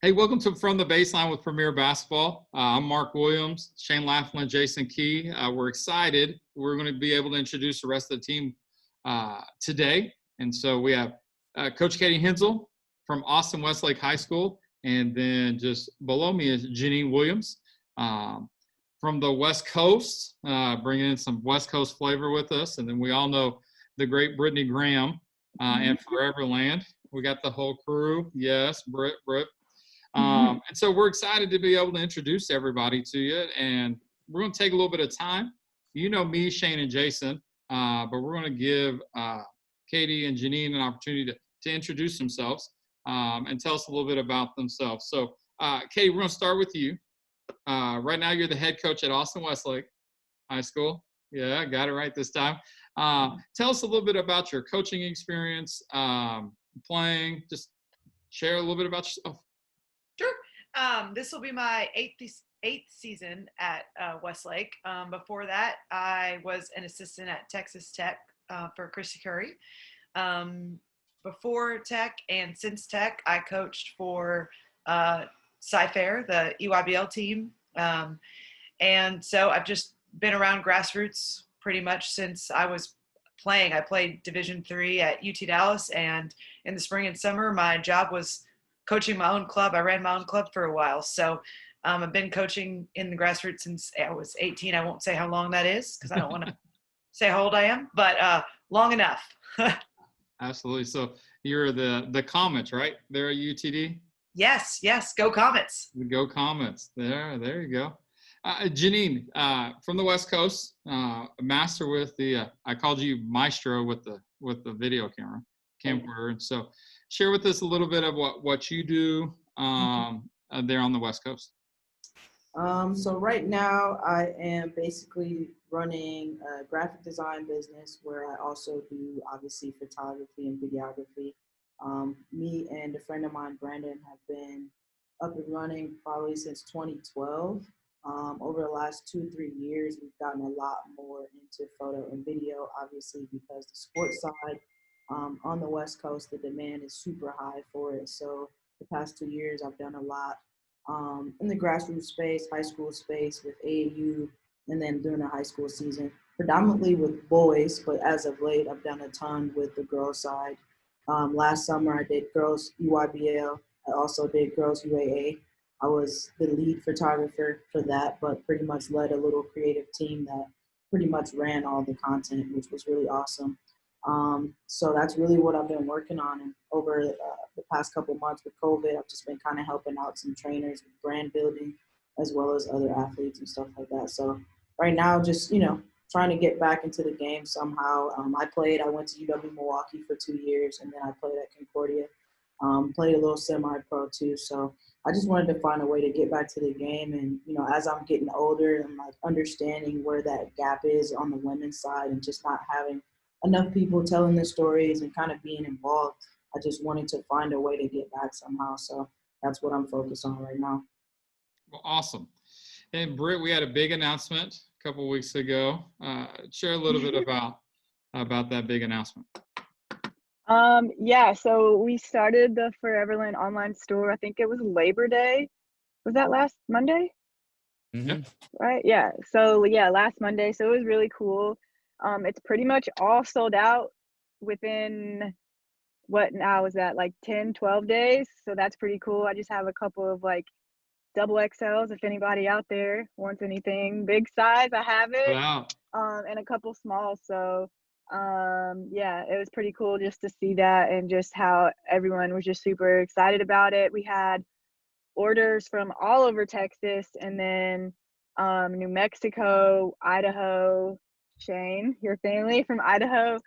Hey, welcome to From the Baseline with Premier Basketball. I'm Mark Williams, Shane Laflin, Jason Key. We're excited. We're going to be able to introduce the rest of the team today. And so we have Coach Katie Hensle from Austin Westlake High School. And then just below me is Jineen Williams from the West Coast, bringing in some West Coast flavor with us. And then we all know the great Brittany Graham and Foreverland. We got the whole crew. Yes, Britt. And so we're excited to be able to introduce everybody to you. And we're going to take a little bit of time. You know me, Shane, and Jason, but we're going to give Katie and Jineen an opportunity to introduce themselves and tell us a little bit about themselves. So, Katie, we're going to start with you. Right now, you're the head coach at Austin Westlake High School. Yeah, got it right this time. Tell us a little bit about your coaching experience, playing. Just share a little bit about yourself. Sure. This will be my eighth season at Westlake. Before that, I was an assistant at Texas Tech for Christy Curry. Before Tech and since Tech, I coached for Cy-Fair, the EYBL team. And so I've just been around grassroots pretty much since I was playing. I played Division III at UT Dallas, and in the spring and summer, my job was coaching my own club. I ran my own club for a while. So I've been coaching in the grassroots since I was 18. I won't say how long that is because I don't want to say how old I am, but long enough. Absolutely. So you're the Comets, right? There at UTD? Yes. Go Comets. Go Comets. There you go. Jineen, from the West Coast, a master with the, I called you maestro with the video camcorder. And so share with us a little bit of what you do there on the West Coast. So right now I am basically running a graphic design business where I also do obviously photography and videography. Me and a friend of mine, Brandon, have been up and running probably since 2012. Over the last 2-3 years, we've gotten a lot more into photo and video, obviously because the sports side on the West Coast, the demand is super high for it. So the past 2 years, I've done a lot in the grassroots space, high school space with AAU, and then during the high school season, predominantly with boys, but as of late, I've done a ton with the girls side. Last summer, I did girls EYBL. I also did girls UAA. I was the lead photographer for that, but pretty much led a little creative team that pretty much ran all the content, which was really awesome. So that's really what I've been working on. And over the past couple of months with COVID, I've just been kind of helping out some trainers with brand building, as well as other athletes and stuff like that. So right now, just, trying to get back into the game somehow. I went to UW Milwaukee for 2 years, and then I played at Concordia. Played a little semi-pro too. So I just wanted to find a way to get back to the game. And, as I'm getting older, I'm like understanding where that gap is on the women's side and just not having enough people telling the stories and kind of being involved. I just wanted to find a way to get back somehow. So that's what I'm focused on right now. Well, awesome. And Britt, we had a big announcement a couple of weeks ago. Share a little bit about that big announcement. Yeah, so we started the Foreverland online store. I think it was Labor Day. Was that last Monday? Mm-hmm. Right? Yeah. So yeah, last Monday. So it was really cool. It's pretty much all sold out within what now is that, like 10, 12 days. So that's pretty cool. I just have a couple of like double XLs if anybody out there wants anything big size, I have it. Wow. And a couple small. So yeah, it was pretty cool just to see that and just how everyone was just super excited about it. We had orders from all over Texas, and then New Mexico, Idaho, Shane, your family from Idaho,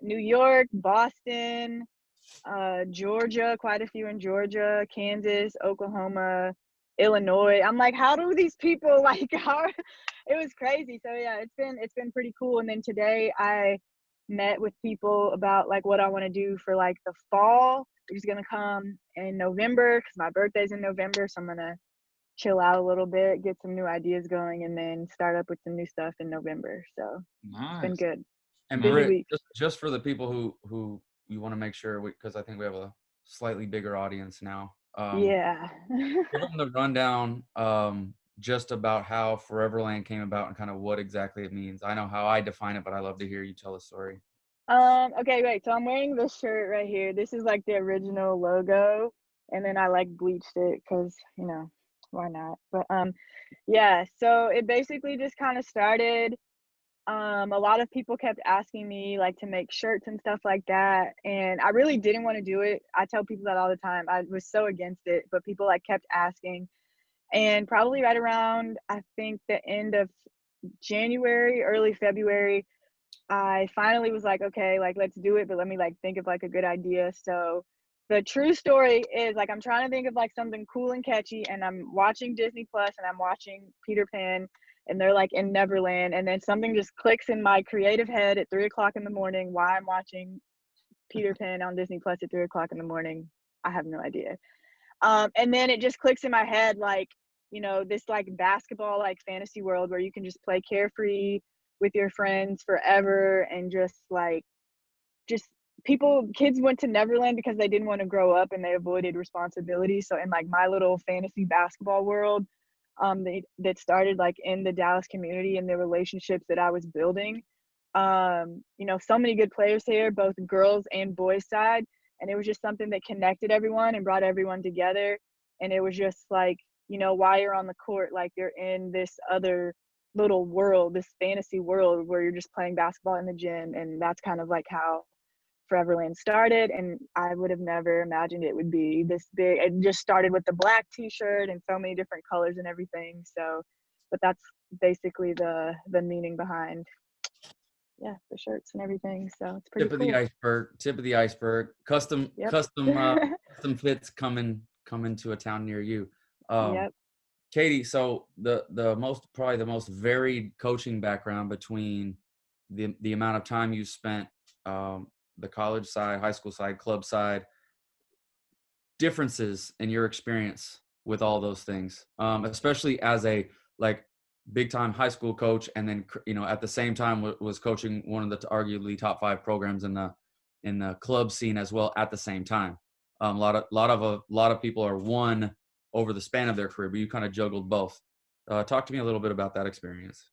New York, Boston, Georgia, quite a few in Georgia, Kansas, Oklahoma, Illinois. I'm like, how do these people it was crazy. So yeah, it's been pretty cool. And then today I met with people about like what I want to do for like the fall, which is gonna come in November because my birthday's in November. So I'm gonna chill out a little bit, get some new ideas going, and then start up with some new stuff in November. So Nice. It's been good. And Britt, just for the people who you want to make sure, because I think we have a slightly bigger audience now. Yeah. Give them the rundown, just about how Foreverland came about and kind of what exactly it means. I know how I define it, but I love to hear you tell the story. Okay, wait. So I'm wearing this shirt right here. This is like the original logo, and then I like bleached it because, why not? But yeah. So it basically just kind of started. A lot of people kept asking me like to make shirts and stuff like that, and I really didn't want to do it. I tell people that all the time. I was so against it, but people like kept asking, and probably right around I think the end of January, early February, I finally was like, okay, like let's do it, but let me like think of like a good idea. So the true story is like I'm trying to think of like something cool and catchy, and I'm watching Disney Plus and I'm watching Peter Pan, and they're like in Neverland, and then something just clicks in my creative head at 3 o'clock in the morning why I'm watching Peter Pan on Disney Plus at 3 o'clock in the morning. I have no idea. And then it just clicks in my head like, this like basketball like fantasy world where you can just play carefree with your friends forever, and just kids went to Neverland because they didn't want to grow up and they avoided responsibility. So in like my little fantasy basketball world, that started like in the Dallas community and the relationships that I was building. So many good players here, both girls and boys side, and it was just something that connected everyone and brought everyone together. And it was just like, while you're on the court, like you're in this other little world, this fantasy world where you're just playing basketball in the gym. And that's kind of like how Foreverland started, and I would have never imagined it would be this big. It just started with the black t-shirt and so many different colors and everything. So, but that's basically the meaning behind, yeah, the shirts and everything. So it's pretty Tip of cool. the iceberg. Tip of the iceberg. Custom Yep. custom fits coming to a town near you. Yep. Katie, so probably the most varied coaching background between the amount of time you spent, the college side, high school side, club side, differences in your experience with all those things, especially as a like big time high school coach, and then at the same time was coaching one of the arguably top 5 programs in the club scene as well at the same time. A lot of people are one over the span of their career, but you kind of juggled both. Talk to me a little bit about that experience.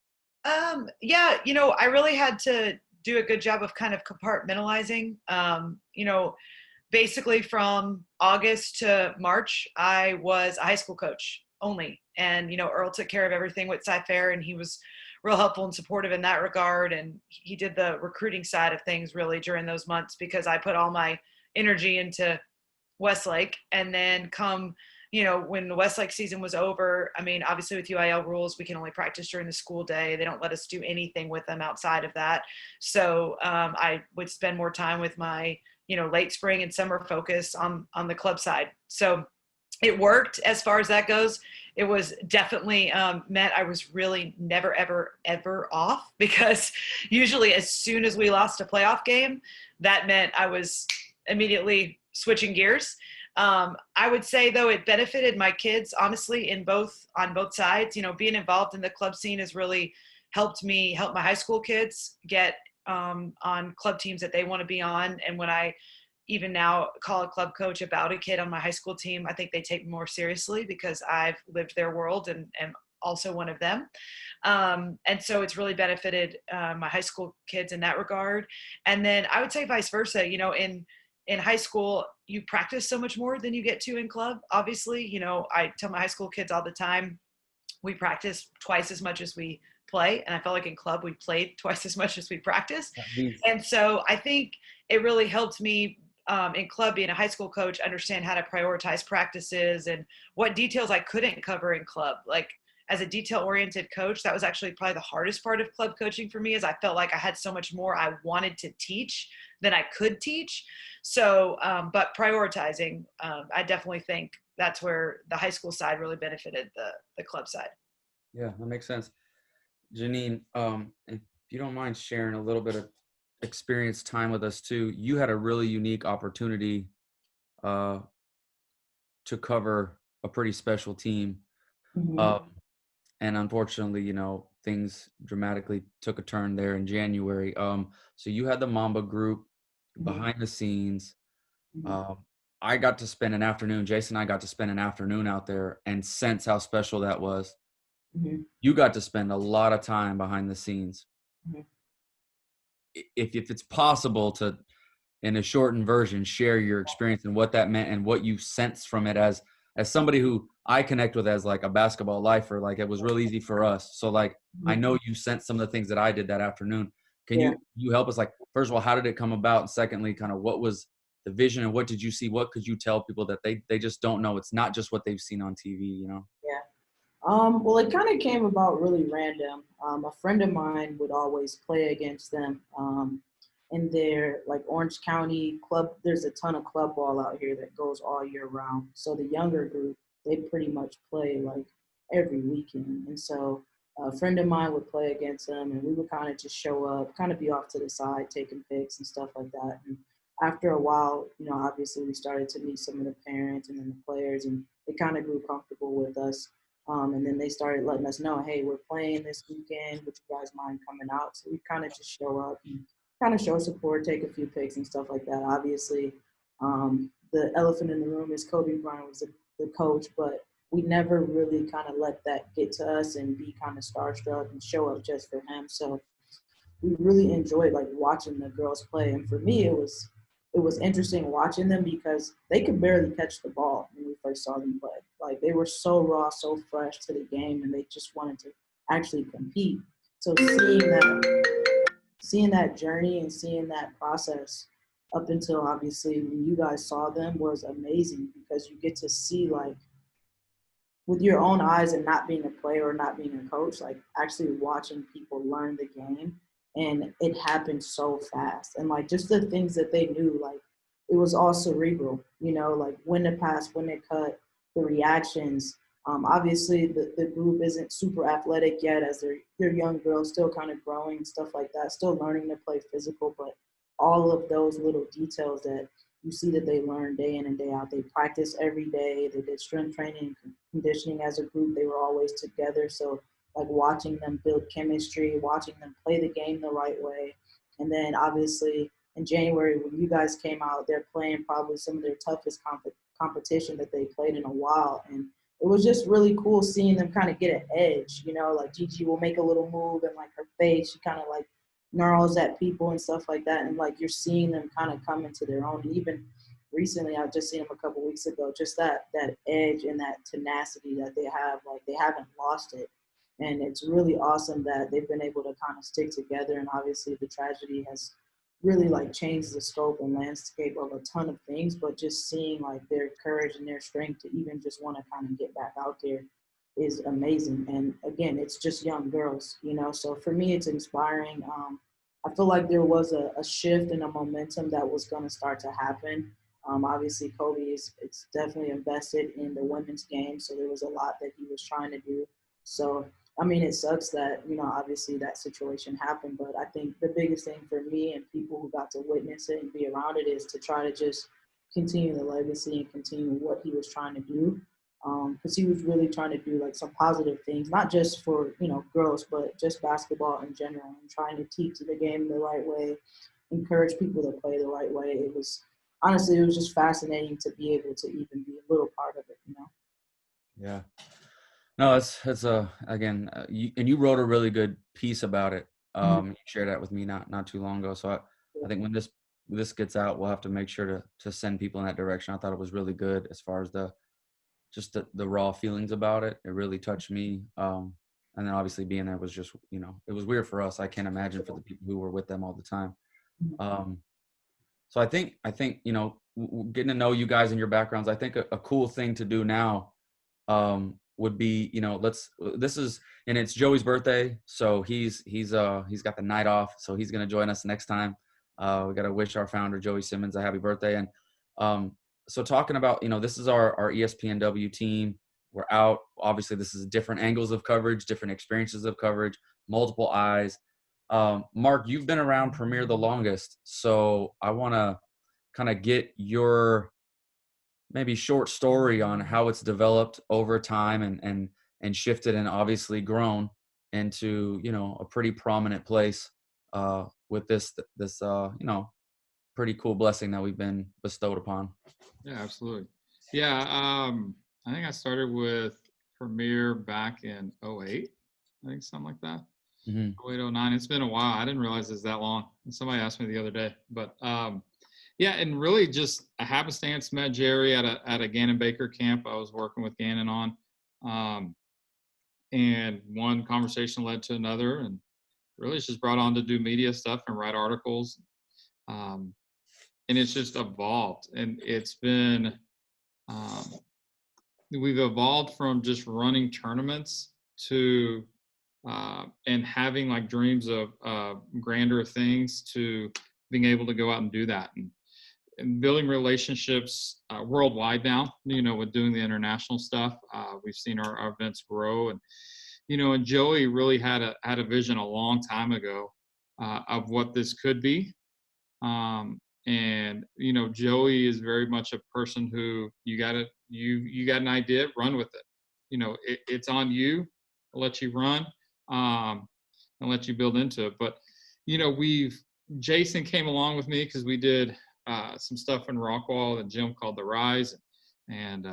Yeah, I really had to do a good job of kind of compartmentalizing. Basically from August to March, I was a high school coach only. And, Earl took care of everything with Cy-Fair, and he was real helpful and supportive in that regard. And he did the recruiting side of things really during those months because I put all my energy into Westlake. And then when the Westlake season was over, I mean, obviously with UIL rules, we can only practice during the school day. They don't let us do anything with them outside of that. So I would spend more time with my, late spring and summer focus on the club side. So it worked as far as that goes. It was definitely meant I was really never, ever, ever off, because usually as soon as we lost a playoff game, that meant I was immediately switching gears. I would say though it benefited my kids honestly on both sides. Being involved in the club scene has really helped my high school kids get on club teams that they want to be on. And when I even now call a club coach about a kid on my high school team, I think they take me more seriously because I've lived their world and also one of them. And so it's really benefited my high school kids in that regard. And then I would say vice versa, in high school, you practice so much more than you get to in club. Obviously, I tell my high school kids all the time, we practice twice as much as we play. And I felt like in club, we played twice as much as we practiced. And so I think it really helped me in club, being a high school coach, understand how to prioritize practices and what details I couldn't cover in club. Like as a detail-oriented coach, that was actually probably the hardest part of club coaching for me, is I felt like I had so much more I wanted to teach than I could teach. So, but prioritizing, I definitely think that's where the high school side really benefited the club side. Yeah, that makes sense. Jineen, if you don't mind sharing a little bit of experience time with us too, you had a really unique opportunity to cover a pretty special team. Mhm. And unfortunately, things dramatically took a turn there in January. So you had the Mamba group Mhm. behind the scenes. Mhm. I got to spend an afternoon, Jason and I got to spend an afternoon out there and sense how special that was. Mhm. You got to spend a lot of time behind the scenes. Mhm. If it's possible to, in a shortened version, share your experience and what that meant and what you sensed from it as somebody who I connect with as like a basketball lifer. Like, it was real easy for us. So like, I Mhm. know you sensed some of the things that I did that afternoon. Can Yeah. you help us, like, first of all, how did it come about? And secondly, kind of what was the vision and what did you see? What could you tell people that they just don't know? It's not just what they've seen on TV, you know? Yeah. Well, it kind of came about really random. A friend of mine would always play against them. In their like Orange County club, there's a ton of club ball out here that goes all year round. So the younger group, they pretty much play like every weekend. And so a friend of mine would play against them, and we would kind of just show up, kind of be off to the side, taking pics and stuff like that. And after a while, obviously we started to meet some of the parents and then the players, and they kind of grew comfortable with us. And then they started letting us know, hey, we're playing this weekend. Would you guys mind coming out? So we kind of just show up and kind of show support, take a few pics and stuff like that. Obviously, the elephant in the room is Kobe Bryant was the coach, but we never really kind of let that get to us and be kind of starstruck and show up just for him. So we really enjoyed like watching the girls play. And for me, it was interesting watching them because they could barely catch the ball when we first saw them play. Like they were so raw, so fresh to the game, and they just wanted to actually compete. So seeing that journey and seeing that process up until obviously when you guys saw them was amazing because you get to see like with your own eyes and not being a player or not being a coach, like actually watching people learn the game. And it happened so fast. And like just the things that they knew, like it was all cerebral, like when to pass, when to cut, the reactions. Obviously, the group isn't super athletic yet as they're young girls, still kind of growing, stuff like that, still learning to play physical. But all of those little details that you see that they learn day in and day out. They practice every day. They did strength training and conditioning as a group. They were always together. So like watching them build chemistry, watching them play the game the right way. And then obviously in January when you guys came out, they're playing probably some of their toughest competition that they played in a while. And it was just really cool seeing them kind of get an edge, like Gigi will make a little move and like her face, she kind of like gnarls at people and stuff like that. And like you're seeing them kind of come into their own. And even recently, I've just seen them a couple weeks ago, just that edge and that tenacity that they have, like they haven't lost it. And it's really awesome that they've been able to kind of stick together. And obviously the tragedy has really like changed the scope and landscape of a ton of things, but just seeing like their courage and their strength to even just want to kind of get back out there is amazing. And again, it's just young girls, so for me, it's inspiring. I feel like there was a shift and a momentum that was going to start to happen. Obviously, Kobe it's definitely invested in the women's game, so there was a lot that he was trying to do. So, I mean, it sucks that, obviously that situation happened, but I think the biggest thing for me and people who got to witness it and be around it is to try to just continue the legacy and continue what he was trying to do. Because he was really trying to do like some positive things, not just for girls, but just basketball in general, and trying to teach the game the right way, encourage people to play the right way. It was just fascinating to be able to even be a little part of it. Yeah. No, it's again, you wrote a really good piece about it. Mm-hmm. You shared that with me not too long ago. So I think when this gets out, we'll have to make sure to send people in that direction. I thought it was really good as far as the raw feelings about it. It really touched me. And then obviously being there was just, it was weird for us. I can't imagine for the people who were with them all the time. So I think, getting to know you guys and your backgrounds, I think a cool thing to do now, would be, and it's Joey's birthday. So he's got the night off. So he's going to join us next time. We got to wish our founder, Joey Simmons, a happy birthday. And, so talking about, this is our ESPNW team. We're out. Obviously, this is different angles of coverage, different experiences of coverage, multiple eyes. Mark, you've been around Premier the longest. So I want to kind of get your maybe short story on how it's developed over time and shifted and obviously grown into, a pretty prominent place with this pretty cool blessing that we've been bestowed upon. Yeah, absolutely. Yeah, I think I started with Premier back in '08. I think something like that. Mm-hmm. 08, '09. It's been a while. I didn't realize it's that long. And somebody asked me the other day, but yeah, and really just a happenstance met Jerry at a Gannon Baker camp I was working with Gannon on, and one conversation led to another, and really it's just brought on to do media stuff and write articles, and it's just evolved, and it's been we've evolved from just running tournaments to and having like dreams of grander things to being able to go out and do that, and building relationships worldwide now, with doing the international stuff. We've seen our events grow, and and Joey really had a vision a long time ago of what this could be. And Joey is very much a person who you got an idea, run with it. It's on you. I'll let you run, and let you build into it. But Jason came along with me because we did some stuff in Rockwall, a gym called The Rise, and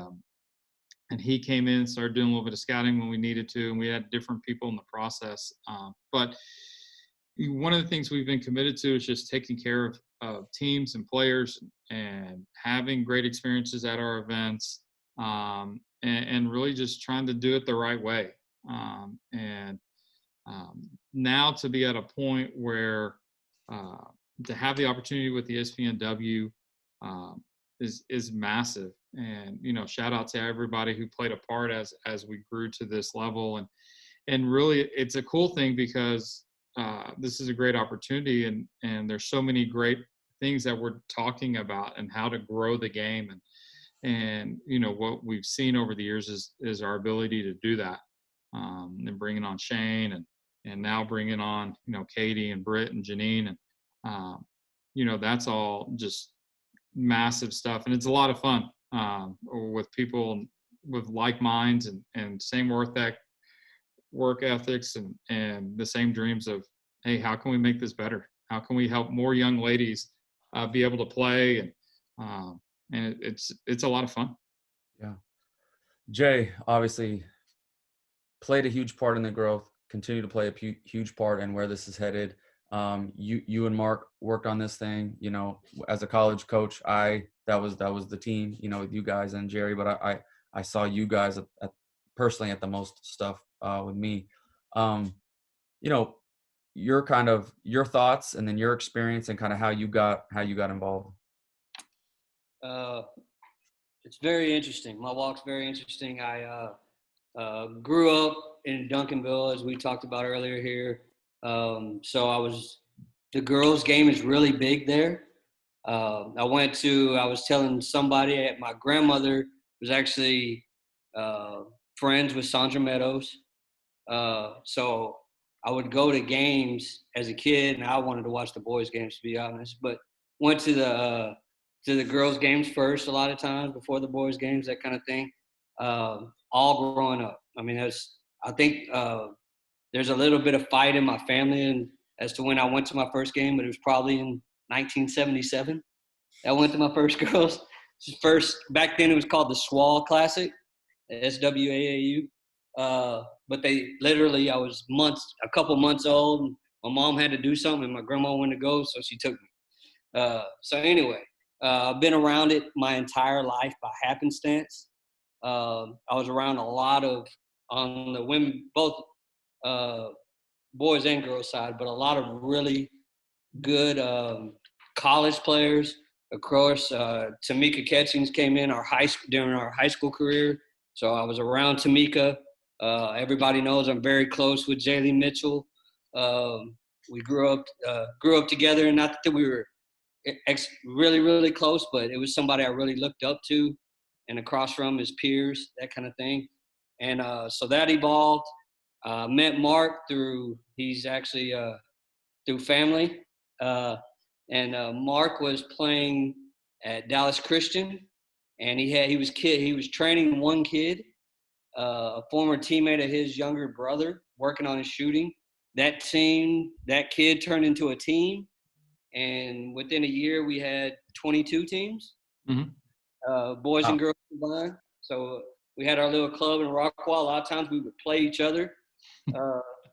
he came in and started doing a little bit of scouting when we needed to, and we had different people in the process. But one of the things we've been committed to is just taking care of teams and players and having great experiences at our events, and really just trying to do it the right way. Now to be at a point where to have the opportunity with the ESPNW is massive. And shout out to everybody who played a part as we grew to this level. And really, it's a cool thing because this is a great opportunity, and there's so many great things that we're talking about and how to grow the game, and what we've seen over the years is our ability to do that, and bringing on Shane and now bringing on Katie and Britt and Jineen, and that's all just massive stuff, and it's a lot of fun with people with like minds and same work ethics and the same dreams of, hey, how can we make this better? How can we help more young ladies be able to play? And it's a lot of fun. Yeah. Jay obviously played a huge part in the growth, continue to play a huge part in where this is headed. You and Mark worked on this thing, as a college coach. That was the team, with you guys and Jerry, but I saw you guys personally at the most stuff with me. Your thoughts and then your experience and kind of how you got involved. It's very interesting. My walk's very interesting. I grew up in Duncanville, as we talked about earlier here. So the girls' game is really big there. I was telling somebody, my grandmother was actually friends with Sandra Meadows. So I would go to games as a kid, and I wanted to watch the boys' games, to be honest, but went to the girls' games first a lot of times before the boys' games, that kind of thing, all growing up. I mean, I think there's a little bit of fight in my family as to when I went to my first game, but it was probably in 1977. I went to my first girls. Back then it was called the SWAL Classic, SWAAU. But I was a couple months old. My mom had to do something, and my grandma wanted to go, so she took me. So anyway, I've been around it my entire life by happenstance. I was around a lot on the women, both boys and girls side, but a lot of really good college players. Of course, Tamika Catchings came in during our high school career, so I was around Tamika. Everybody knows I'm very close with Jaylee Mitchell. We grew up together, and not that we were really, really close, but it was somebody I really looked up to and across from as peers, that kind of thing. And so that evolved. Met Mark he's actually through family. And Mark was playing at Dallas Christian, and he was training one kid, a former teammate of his younger brother, working on his shooting. That kid turned into a team, and within a year we had 22 teams, boys Wow. and girls combined. So we had our little club in Rockwall. A lot of times we would play each other,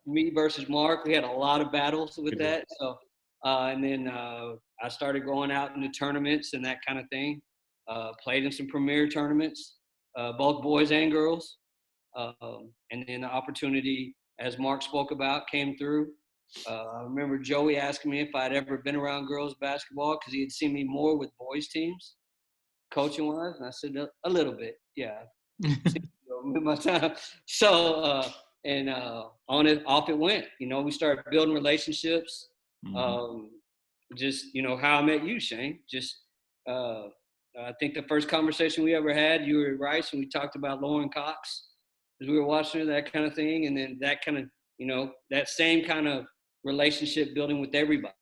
me versus Mark. We had a lot of battles with that. So, and then I started going out into tournaments and that kind of thing. Played in some premier tournaments, both boys and girls. And then the opportunity, as Mark spoke about, came through. I remember Joey asking me if I'd ever been around girls basketball because he had seen me more with boys teams, coaching wise, and I said a little bit, yeah. My time. So and on it, off it went. You know, we started building relationships. Just how I met you, Shane. Just I think the first conversation we ever had, you were at Rice, and we talked about Lauren Cox as we were watching her, that kind of thing, and then that kind of that same kind of relationship building with everybody.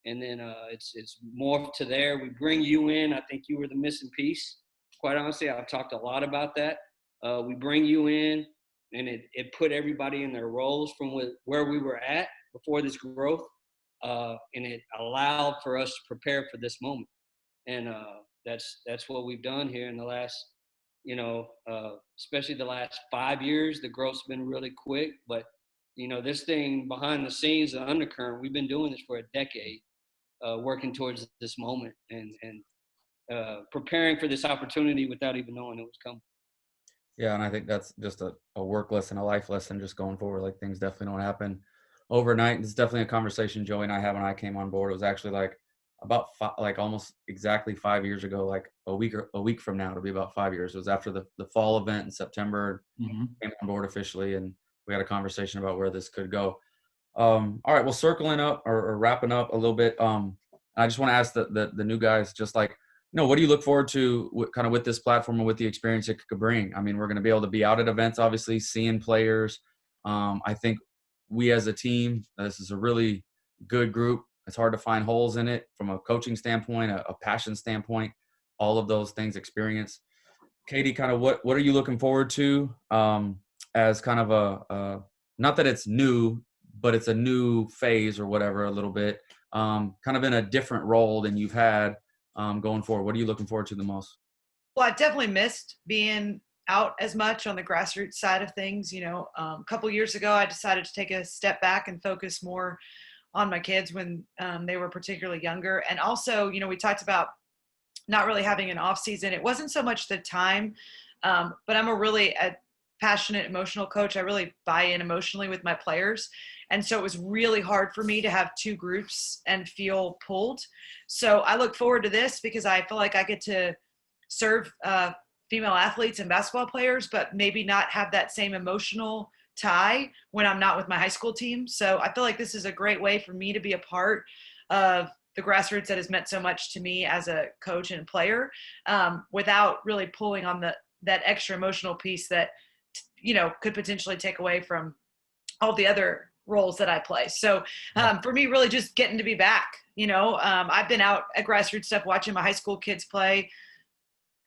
And then it's morphed to there. We bring you in. I think you were the missing piece. Quite honestly, I've talked a lot about that. We bring you in, and it put everybody in their roles from where we were at before this growth, and it allowed for us to prepare for this moment. And that's what we've done here in the last, especially the last 5 years. The growth's been really quick, but this thing behind the scenes, the undercurrent, we've been doing this for a decade, working towards this moment and preparing for this opportunity without even knowing it was coming. Yeah, and I think that's just a work lesson, a life lesson, just going forward. Like, things definitely don't happen overnight. It's definitely a conversation Joey and I had when I came on board. It was actually about almost exactly 5 years ago, like a week from now, it'll be about 5 years. It was after the fall event in September, came on board officially, and we had a conversation about where this could go. All right, well, circling up or wrapping up a little bit, I just want to ask the new guys, just what do you look forward to with this platform and with the experience it could bring? I mean, we're going to be able to be out at events, obviously, seeing players. I think we as a team, this is a really good group. It's hard to find holes in it from a coaching standpoint, a passion standpoint, all of those things, experience. Katie, kind of what are you looking forward to as kind of a not that it's new, but it's a new phase or whatever, a little bit, kind of in a different role than you've had going forward? What are you looking forward to the most? Well, I definitely missed being out as much on the grassroots side of things. A couple years ago, I decided to take a step back and focus more on my kids when they were particularly younger. And also, we talked about not really having an off season. It wasn't so much the time, but I'm a passionate, emotional coach. I really buy in emotionally with my players. And so it was really hard for me to have two groups and feel pulled. So I look forward to this because I feel like I get to serve female athletes and basketball players, but maybe not have that same emotional tie when I'm not with my high school team. So I feel like this is a great way for me to be a part of the grassroots that has meant so much to me as a coach and player, without really pulling on that extra emotional piece that, could potentially take away from all the other roles that I play. So for me, really just getting to be back, I've been out at grassroots stuff, watching my high school kids play.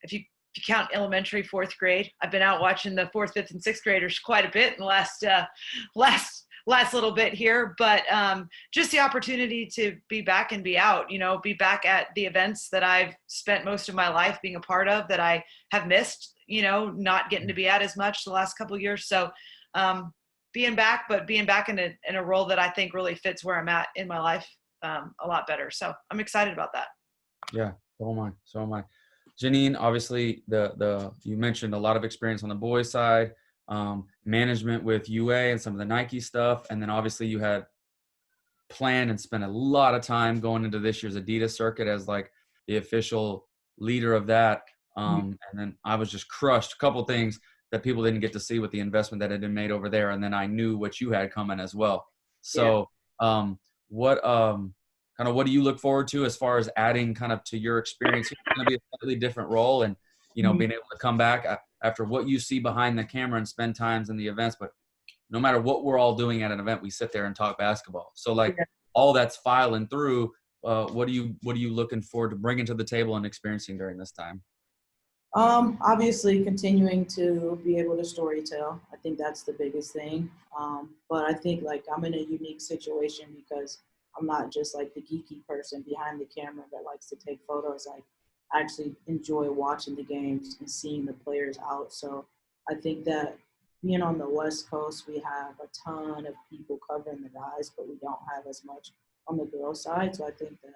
If you count elementary, 4th grade, I've been out watching the 4th, 5th, and 6th graders quite a bit in the last little bit here, but just the opportunity to be back and be out, be back at the events that I've spent most of my life being a part of, that I have missed, not getting to be at as much the last couple of years. So being back in a role that I think really fits where I'm at in my life a lot better. So I'm excited about that. Yeah, so am I. Jineen, obviously you mentioned a lot of experience on the boys side, management with UA and some of the Nike stuff. And then obviously you had planned and spent a lot of time going into this year's Adidas circuit as the official leader of that. And then I was just crushed. A couple things that people didn't get to see with the investment that had been made over there. And then I knew what you had coming as well. So what do you look forward to as far as adding kind of to your experience? It's going to be a slightly different role, and being able to come back after what you see behind the camera and spend times in the events. But no matter what we're all doing at an event, we sit there and talk basketball. So all that's filing through. What are you looking forward to bringing to the table and experiencing during this time? Obviously continuing to be able to storytell. I think that's the biggest thing. But I think I'm in a unique situation because I'm not just like the geeky person behind the camera that likes to take photos. Like, I actually enjoy watching the games and seeing the players out. So I think that being on the West Coast, we have a ton of people covering the guys, but we don't have as much on the girls' side. So I think that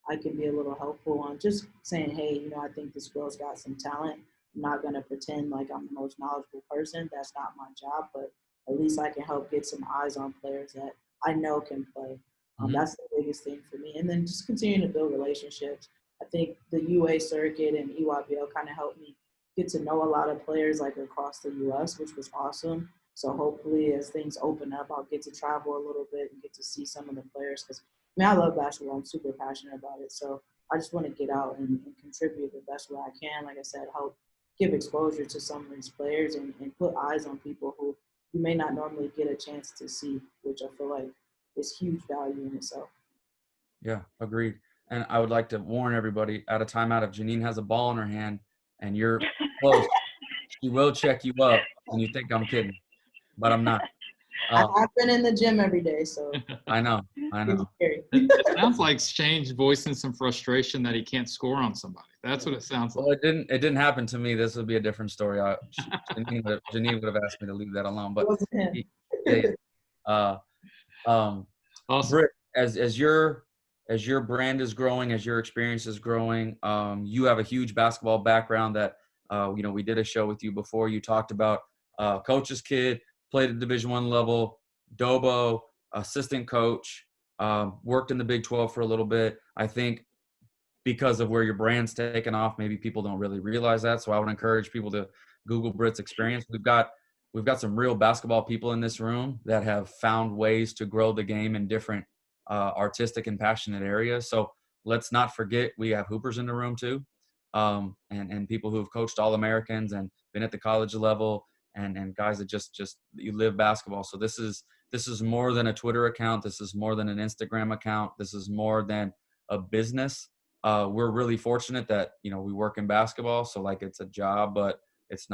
I can be a little helpful on just saying, hey, I think this girl's got some talent. I'm not going to pretend like I'm the most knowledgeable person. That's not my job, but at least I can help get some eyes on players that I know can play. That's the biggest thing for me. And then just continuing to build relationships. I think the UA circuit and EYBL kind of helped me get to know a lot of players like across the U.S., which was awesome. So hopefully as things open up, I'll get to travel a little bit and get to see some of the players. Because, I love basketball. I'm super passionate about it. So I just want to get out and contribute the best way I can. Like I said, help give exposure to some of these players and put eyes on people who you may not normally get a chance to see, which I feel like is huge value in itself. Yeah, agreed. And I would like to warn everybody at a timeout, if Jineen has a ball in her hand and you're close, she will check you up and you think I'm kidding, but I'm not. I have been in the gym every day, so I know. it's scary. It sounds like Shane's voicing some frustration that he can't score on somebody. That's what it sounds Well, like. it didn't happen to me. This would be a different story. Janine would have asked me to leave that alone, but It wasn't him. yeah. Awesome. Britt, as your brand is growing, as your experience is growing, you have a huge basketball background that we did a show with you before. You talked about coach's kid, played at Division I level, Dobo, assistant coach, worked in the Big 12 for a little bit. I think because of where your brand's taken off, maybe people don't really realize that. So I would encourage people to Google Britt's experience. We've got some real basketball people in this room that have found ways to grow the game in different artistic and passionate areas. So let's not forget we have hoopers in the room too, and people who have coached All-Americans and been at the college level, and guys that just you live basketball. So this is more than a Twitter account. This is more than an Instagram account. This is more than a business. We're really fortunate that we work in basketball, so like it's a job, but it's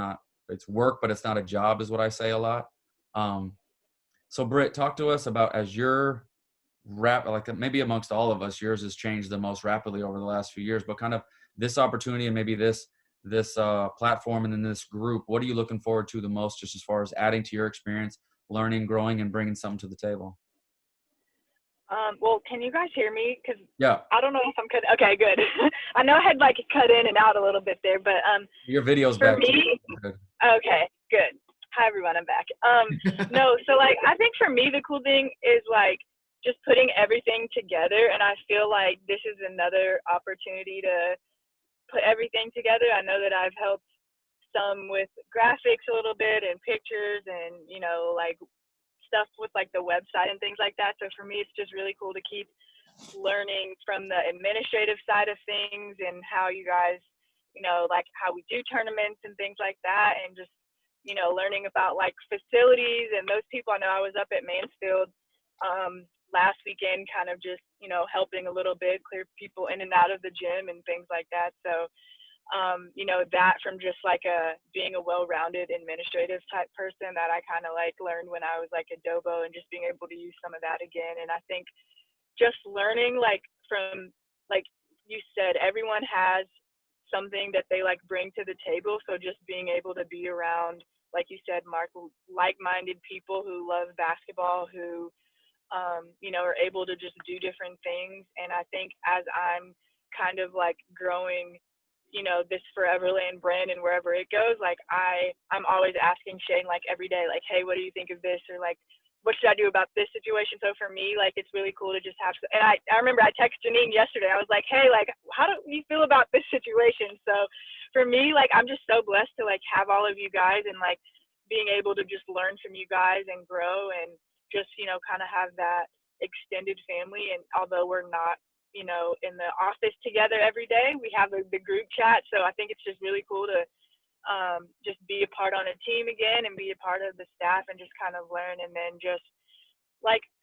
work, but it's not a job, is what I say a lot. So Britt, talk to us about, as your like maybe amongst all of us, yours has changed the most rapidly over the last few years, but kind of this opportunity and maybe this platform and then this group, what are you looking forward to the most, just as far as adding to your experience, learning, growing, and bringing something to the table? Well, can you guys hear me? Because yeah, I don't know if I'm good. Okay, good. I know I had cut in and out a little bit there, but your video's for back. Me, okay, good. Hi everyone, I'm back. No, so I think for me the cool thing is just putting everything together, and I feel like this is another opportunity to put everything together. I know that I've helped some with graphics a little bit and pictures and stuff with the website and things like that. So for me, it's just really cool to keep learning from the administrative side of things and how you guys, how we do tournaments and things like that, and just, learning about facilities and those people. I know I was up at Mansfield last weekend, kind of just, helping a little bit, clear people in and out of the gym and things like that. So that from just being a well-rounded administrative type person that I kind of learned when I was a Dobo, and just being able to use some of that again. And I think just learning from you said, everyone has something that they bring to the table. So just being able to be around, like you said, Mark, like-minded people who love basketball, who are able to just do different things. And I think as I'm kind of growing this Foreverland brand and wherever it goes, I'm always asking Shane every day, hey, what do you think of this? Or what should I do about this situation? So for me, it's really cool to just have, and I remember I texted Jineen yesterday. I was hey, how do you feel about this situation? So for me, I'm just so blessed to have all of you guys, and being able to just learn from you guys and grow, and just, kind of have that extended family. And although we're not, in the office together every day, we have the group chat. So I think it's just really cool to just be a part on a team again and be a part of the staff and just kind of learn. And then just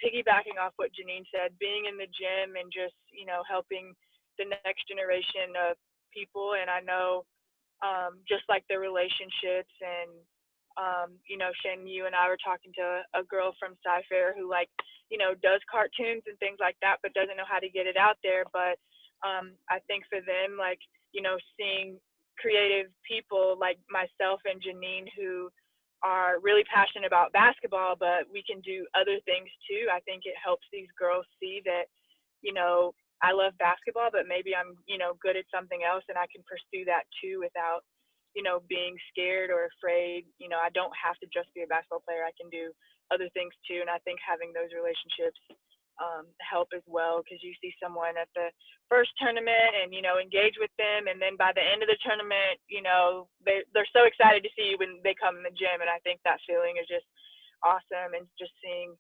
piggybacking off what Jineen said, being in the gym and just, helping the next generation of people. And I know just the relationships and You know, Shane, you and I were talking to a girl from Sci-Fair who, like, you know, does cartoons and things like that, but doesn't know how to get it out there. But I think for them, like, you know, seeing creative people like myself and Jineen who are really passionate about basketball, but we can do other things too. I think it helps these girls see that, you know, I love basketball, but maybe I'm, you know, good at something else and I can pursue that too without, you know, being scared or afraid. You know, I don't have to just be a basketball player. I can do other things too. And I think having those relationships help as well, because you see someone at the first tournament and, you know, engage with them. And then by the end of the tournament, you know, they're so excited to see you when they come in the gym. And I think that feeling is just awesome. And just seeing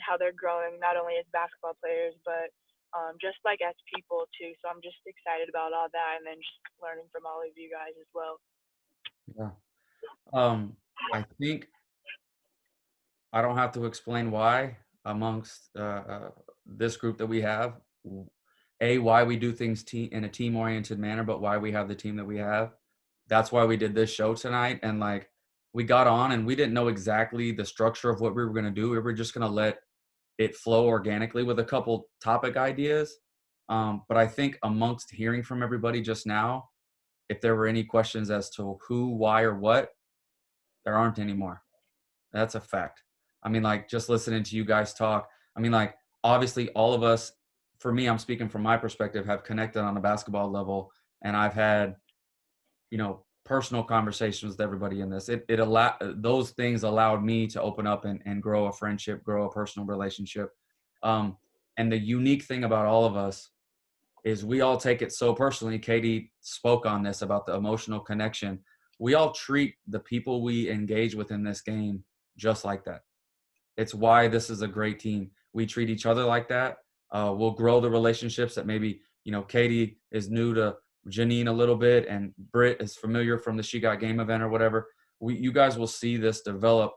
how they're growing, not only as basketball players, but just like as people too. So I'm just excited about all that, and then just learning from all of you guys as well. Yeah. I think I don't have to explain why amongst this group that we have, why we do things in a team-oriented manner, but why we have the team that we have. That's why we did this show tonight. And like, we got on and we didn't know exactly the structure of what we were going to do. We were just going to let it flow organically with a couple topic ideas. But I think amongst hearing from everybody just now, if there were any questions as to who, why, or what, there aren't anymore. That's a fact. I mean, like, just listening to you guys talk, I mean, like, obviously all of us, for me, I'm speaking from my perspective, have connected on a basketball level, and I've had, you know, personal conversations with everybody in this. Those things allowed me to open up and grow a friendship, grow a personal relationship. And the unique thing about all of us is we all take it so personally. Katie spoke on this about the emotional connection. We all treat the people we engage with in this game just like that. It's why this is a great team. We treat each other like that. We'll grow the relationships that maybe, you know, Katie is new to Jineen a little bit and Britt is familiar from the She Got Game event or whatever. You guys will see this develop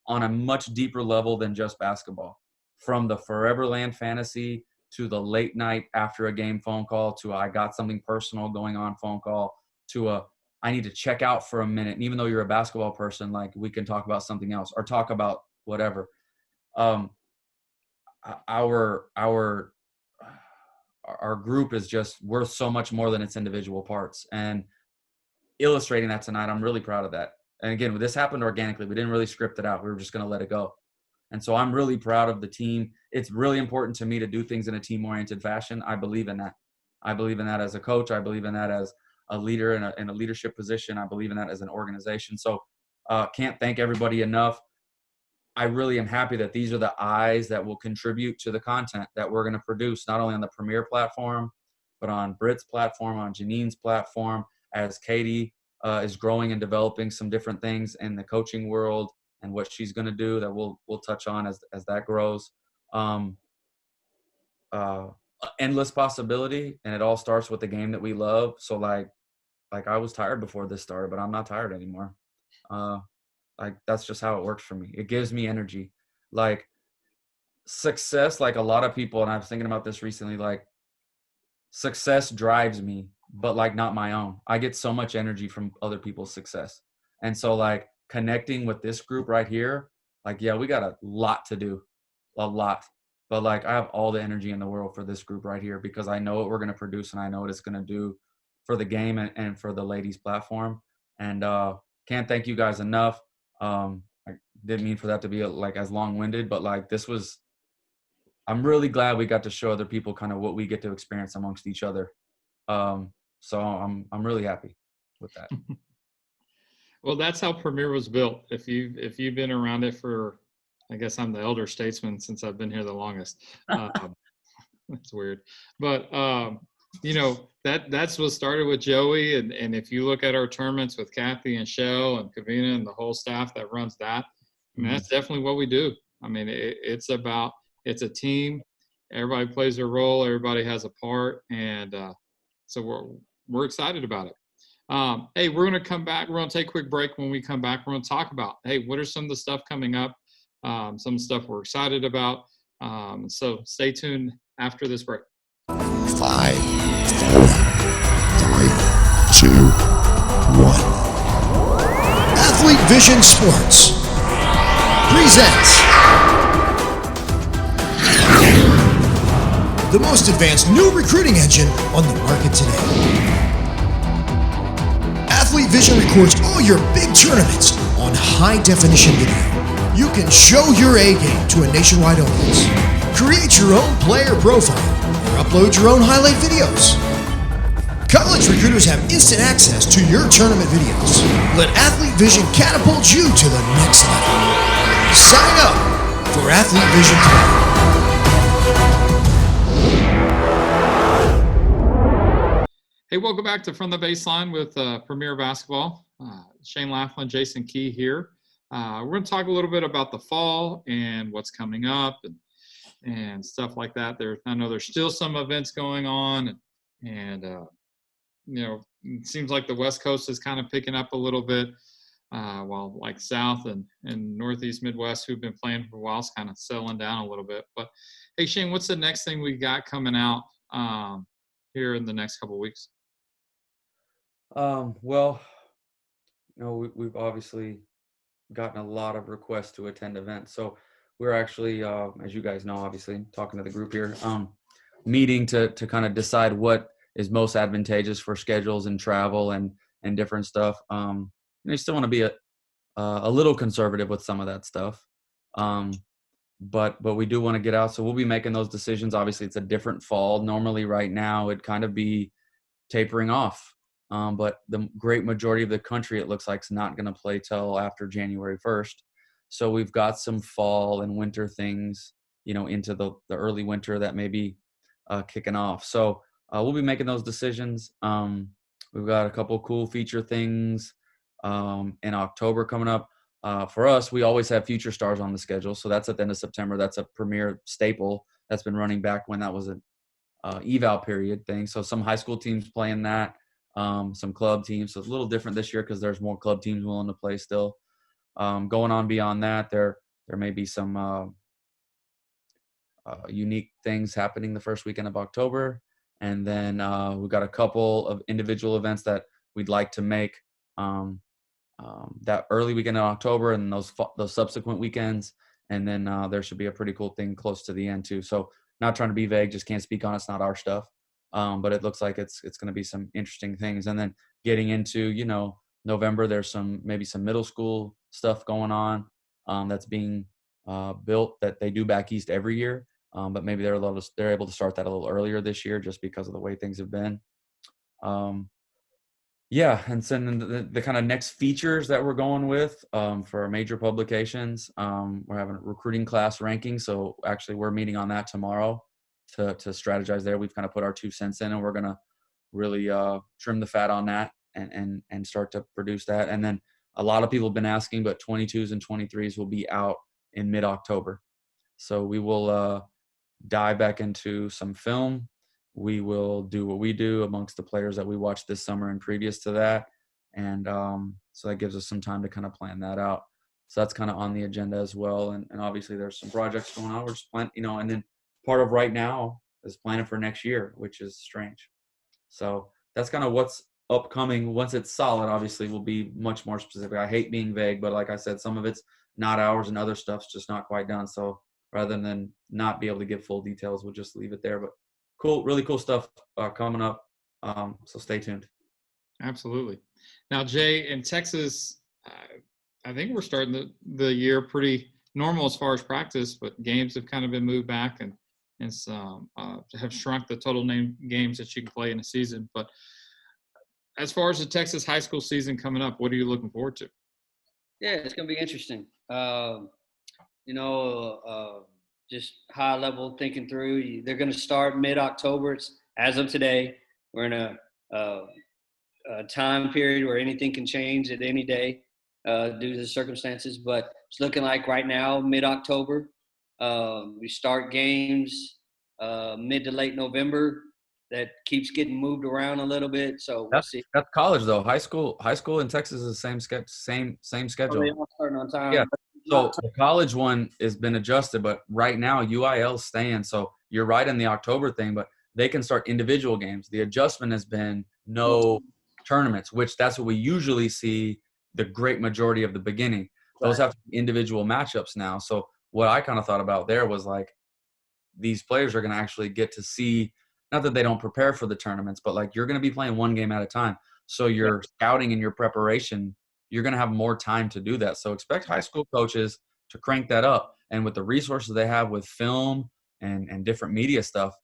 on a much deeper level than just basketball. From the Foreverland fantasy to the late night after a game phone call to I got something personal going on phone call to I need to check out for a minute. And even though you're a basketball person, like, we can talk about something else or talk about whatever. Our group is just worth so much more than its individual parts. And illustrating that tonight, I'm really proud of that. And again, this happened organically. We didn't really script it out. We were just going to let it go. And so I'm really proud of the team. It's really important to me to do things in a team-oriented fashion. I believe in that. I believe in that as a coach. I believe in that as a leader in a leadership position. I believe in that as an organization. So can't thank everybody enough. I really am happy that these are the eyes that will contribute to the content that we're going to produce, not only on the Premier platform, but on Britt's platform, on Janeen's platform, as Katie is growing and developing some different things in the coaching world and what she's going to do that we'll touch on as that grows. Endless possibility, and it all starts with the game that we love. So like I was tired before this started, but I'm not tired anymore. Like, that's just how it works for me. It gives me energy. Like, success, like a lot of people, and I was thinking about this recently, like, success drives me, but like not my own. I get so much energy from other people's success. And so like connecting with this group right here, like, yeah, we got a lot to do, a lot. But like, I have all the energy in the world for this group right here because I know what we're going to produce and I know what it's going to do for the game and for the ladies platform. And can't thank you guys enough. I didn't mean for that to be like as long-winded, but like I'm really glad we got to show other people kind of what we get to experience amongst each other. So I'm really happy with that. Well, that's how Premier was built. If you've been around it for, I guess I'm the elder statesman since I've been here the longest. That's weird, but you know, that's what started with Joey, and if you look at our tournaments with Kathy and Shell and Kavina and the whole staff that runs that, I mean, that's definitely what we do. I mean, it's a team. Everybody plays their role. Everybody has a part, and so we're excited about it. Hey, we're going to come back. We're going to take a quick break. When we come back, we're going to talk about, hey, what are some of the stuff coming up? Some stuff we're excited about. So stay tuned after this break. 5, 4, 3, 2, 1. Athlete Vision Sports presents the most advanced new recruiting engine on the market today. Athlete Vision records all your big tournaments on high-definition video. You can show your A game to a nationwide audience, create your own player profile, or upload your own highlight videos. College recruiters have instant access to your tournament videos. Let Athlete Vision catapult you to the next level. Sign up for Athlete Vision today. Hey, welcome back to From the Baseline with Premier Basketball. Shane Laflin, Jason Key here. We're going to talk a little bit about the fall and what's coming up and stuff like that. I know there's still some events going on, and you know, it seems like the West Coast is kind of picking up a little bit, while like South and Northeast Midwest, who've been playing for a while, is kind of settling down a little bit. But hey, Shane, what's the next thing we got coming out here in the next couple of weeks? Well, you know, we've obviously gotten a lot of requests to attend events. So we're actually, as you guys know, obviously talking to the group here, meeting to kind of decide what is most advantageous for schedules and travel and different stuff. You still want to be a little conservative with some of that stuff. But we do want to get out. So we'll be making those decisions. Obviously it's a different fall. Normally right now it'd kind of be tapering off. But the great majority of the country, it looks like, is not going to play till after January 1st. So we've got some fall and winter things, you know, into the early winter that may be kicking off. So we'll be making those decisions. We've got a couple cool feature things in October coming up. For us, we always have Future Stars on the schedule. So that's at the end of September. That's a premier staple that's been running back when that was an eval period thing. So some high school teams playing that. Some club teams. So it's a little different this year because there's more club teams willing to play still. Going on beyond that, there may be some unique things happening the first weekend of October. And then we've got a couple of individual events that we'd like to make that early weekend in October and those subsequent weekends. And then there should be a pretty cool thing close to the end too. So not trying to be vague, just can't speak on it. It's not our stuff. But it looks like it's going to be some interesting things. And then getting into, you know, November, there's maybe some middle school stuff going on that's being built that they do back east every year. But maybe they're able to start that a little earlier this year just because of the way things have been. Yeah, and then the kind of next features that we're going with for our major publications, we're having a recruiting class ranking. So actually we're meeting on that tomorrow to strategize there. We've kind of put our 2 cents in, and we're going to really trim the fat on that and start to produce that. And then a lot of people have been asking, but 22s and 23s will be out in mid-October. So we will dive back into some film. We will do what we do amongst the players that we watched this summer and previous to that. And so that gives us some time to kind of plan that out. So that's kind of on the agenda as well. And obviously there's some projects going on. We're just planning, you know, and then part of right now is planning for next year, which is strange. So that's kind of what's upcoming. Once it's solid, obviously we'll be much more specific. I hate being vague, but like I said, some of it's not ours and other stuff's just not quite done. So rather than not be able to give full details, we'll just leave it there. But cool, really cool stuff coming up. So stay tuned. Absolutely. Now, Jay, in Texas, I think we're starting the year pretty normal as far as practice, but games have kind of been moved back and some have shrunk the total games that you can play in a season. But as far as the Texas high school season coming up, what are you looking forward to? Yeah, it's going to be interesting. Just high level thinking through. They're going to start mid-October. As of today, we're in a time period where anything can change at any day due to the circumstances. But it's looking like right now, mid-October. We start games mid to late November. That keeps getting moved around a little bit, so we'll see. That's college though. High school in Texas is the same schedule. Oh, they all starting on time. Yeah. So the college one has been adjusted, but right now UIL's staying. So you're right in the October thing, but they can start individual games. The adjustment has been no tournaments, which that's what we usually see the great majority of the beginning. Those Right. have to be individual matchups now. So what I kind of thought about there was like, these players are going to actually get to see, not that they don't prepare for the tournaments, but like you're going to be playing one game at a time. So your scouting and your preparation, you're going to have more time to do that. So expect high school coaches to crank that up. And with the resources they have with film and different media stuff,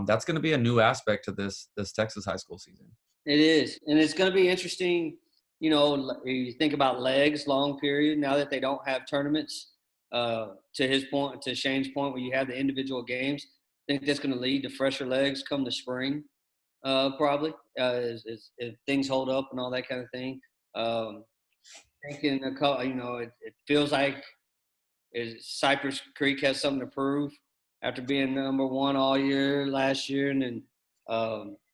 that's going to be a new aspect to this Texas high school season. It is, and it's going to be interesting. You know, you think about legs, long period. Now that they don't have tournaments, to his point, to Shane's point, where you have the individual games, I think that's going to lead to fresher legs come the spring, probably, if things hold up and all that kind of thing. Thinking, it feels like Cypress Creek has something to prove after being number one all year last year, and then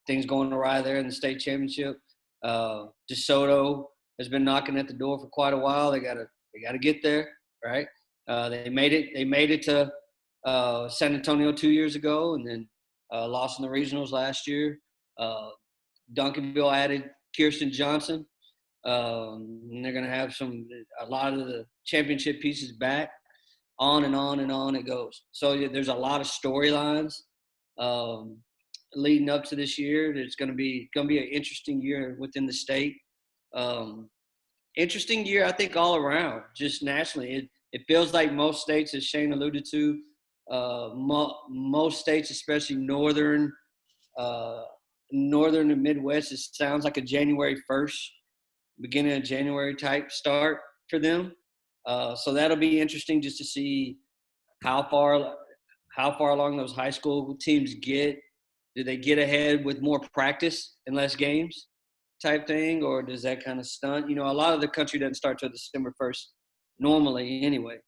things going awry there in the state championship. DeSoto has been knocking at the door for quite a while. They gotta get there, right? They made it to San Antonio 2 years ago, and then lost in the regionals last year. Duncanville added Kirsten Johnson. And they're going to have a lot of the championship pieces back. On and on and on it goes. So there's a lot of storylines leading up to this year. It's going to be an interesting year within the state. Interesting year, I think, all around, just nationally. It feels like most states, as Shane alluded to, most states, especially northern and Midwest, it sounds like a January 1st, beginning of January type start for them. So that'll be interesting just to see how far along those high school teams get. Do they get ahead with more practice and less games type thing, or does that kind of stunt? You know, a lot of the country doesn't start till December 1st normally anyway.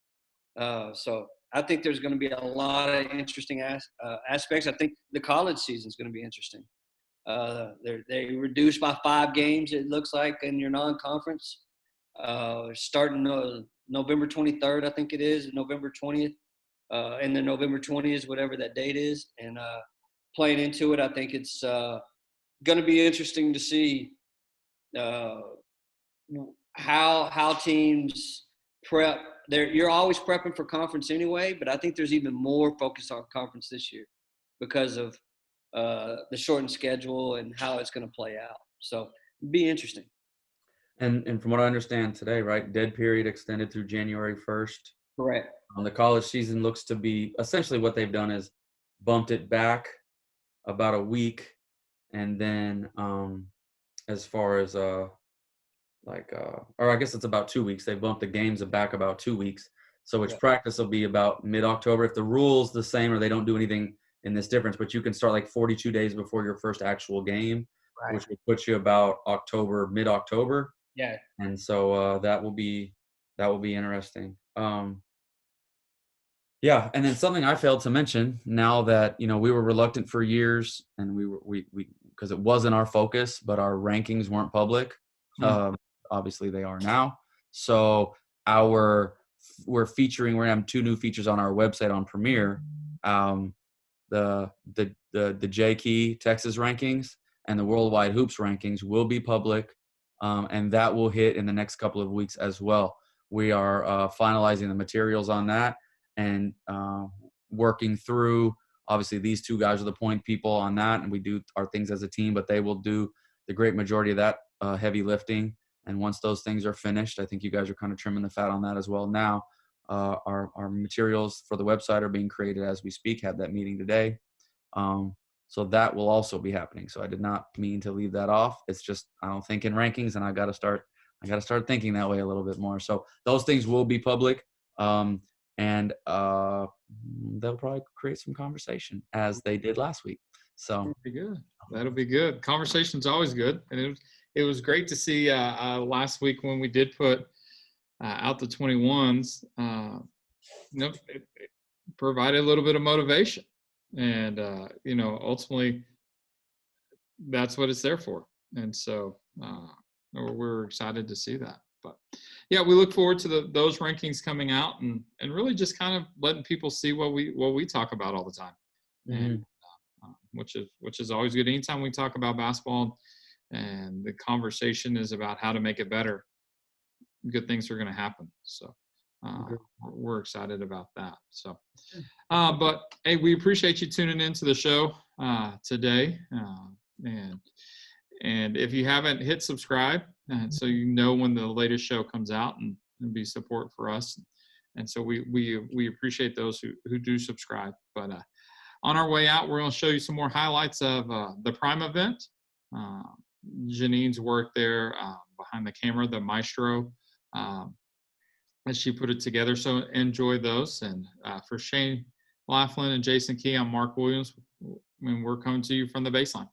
So I think there's going to be a lot of interesting aspects. I think the college season is going to be interesting. They reduced by 5 games, it looks like, in your non-conference. Starting November 23rd, I think it is, November 20th, and then November 20th, whatever that date is. And playing into it, I think it's going to be interesting to see how teams prep. You're always prepping for conference anyway, but I think there's even more focus on conference this year because of the shortened schedule and how it's going to play out. So it'd be interesting. And from what I understand today, right, dead period extended through January 1st. Correct. The college season looks to be essentially what they've done is bumped it back about a week. And then as far as or I guess it's about 2 weeks. They bumped the games back about 2 weeks. So which practice will be about mid-October. If the rule's the same or they don't do anything in this difference, but you can start like 42 days before your first actual game, which will put you about mid-October. Yeah. And so that will be interesting. Yeah, and then something I failed to mention, now that, you know, we were reluctant for years and we because it wasn't our focus, but our rankings weren't public. Obviously they are now. So we're going to have 2 new features on our website on Premier. The J-Key Texas rankings and the Worldwide Hoops rankings will be public, and that will hit in the next couple of weeks as well. We are finalizing the materials on that and working through. Obviously, these 2 guys are the point people on that, and we do our things as a team, but they will do the great majority of that heavy lifting. And once those things are finished, I think you guys are kind of trimming the fat on that as well now. Our materials for the website are being created as we speak, had that meeting today. So that will also be happening. So I did not mean to leave that off. It's just, I don't think in rankings, and I got to start thinking that way a little bit more. So those things will be public. And they'll probably create some conversation as they did last week. So that'll be good. Conversation's always good. And it was great to see last week when we did put out the 21s, it provided a little bit of motivation. And, ultimately that's what it's there for. And so we're excited to see that. But yeah, we look forward to those rankings coming out and really just kind of letting people see what we talk about all the time. And which is always good. Anytime we talk about basketball and the conversation is about how to make it better, good things are going to happen. So we're excited about that. So, but hey, we appreciate you tuning into the show today. And if you haven't, hit subscribe, so you know when the latest show comes out, and be support for us. And so we appreciate those who do subscribe. But on our way out, we're going to show you some more highlights of the Prime event. Jineen's work there behind the camera, the maestro, as she put it together. So enjoy those. And for Shane Laflin and Jason Key, I'm Mark Williams, and we're coming to you from the baseline.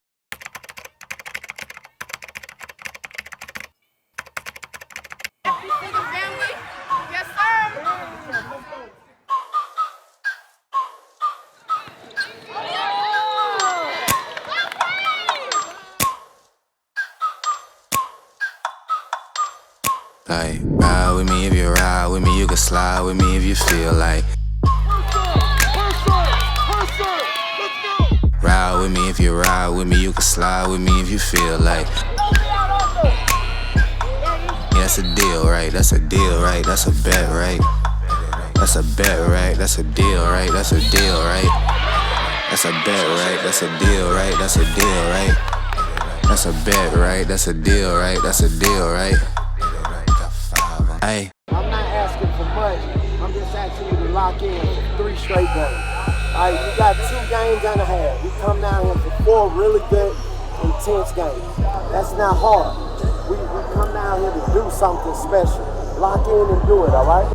Like, ride with me if you ride with me, you can slide with me if you feel like. Ride with me if you ride with me, you can slide with me if you feel like. Yeah, that's a deal, right? That's a deal, right? That's a bet, right? That's a bet, right? That's a deal, right? That's a deal, right? That's a bet, right? That's a deal, right? That's a deal, right? That's a bet, right? That's a deal, right? That's a deal, right? Hey. I'm not asking for much. I'm just asking you to lock in for 3 straight games. All right, you got 2 games and a half. You come down here for 4 really good, intense games. That's not hard. We come down here to do something special. Lock in and do it, all right?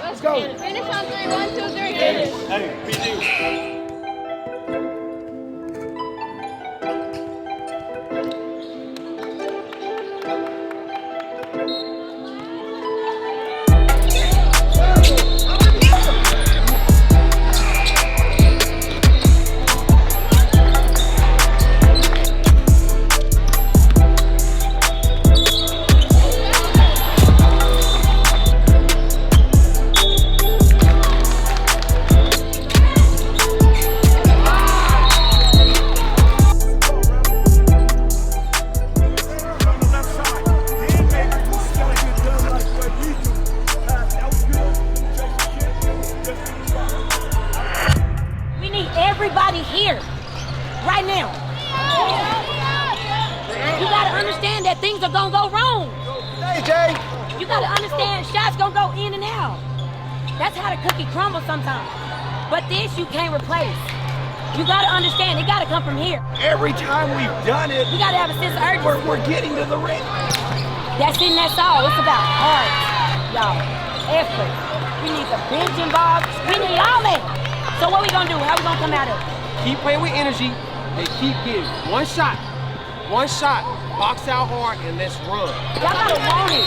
Let's go. Finish on 3, 1, 2, 3. Hey, PG. Every time we've done it, you gotta have a sense of urgency. We're getting to the ring. That's it, that's all. It's about heart, y'all. Effort. We need the bench involved. We need all that. So what we gonna do? How we gonna come out of it? Keep playing with energy and keep getting one shot, box out hard, and let's run. Y'all gotta want it.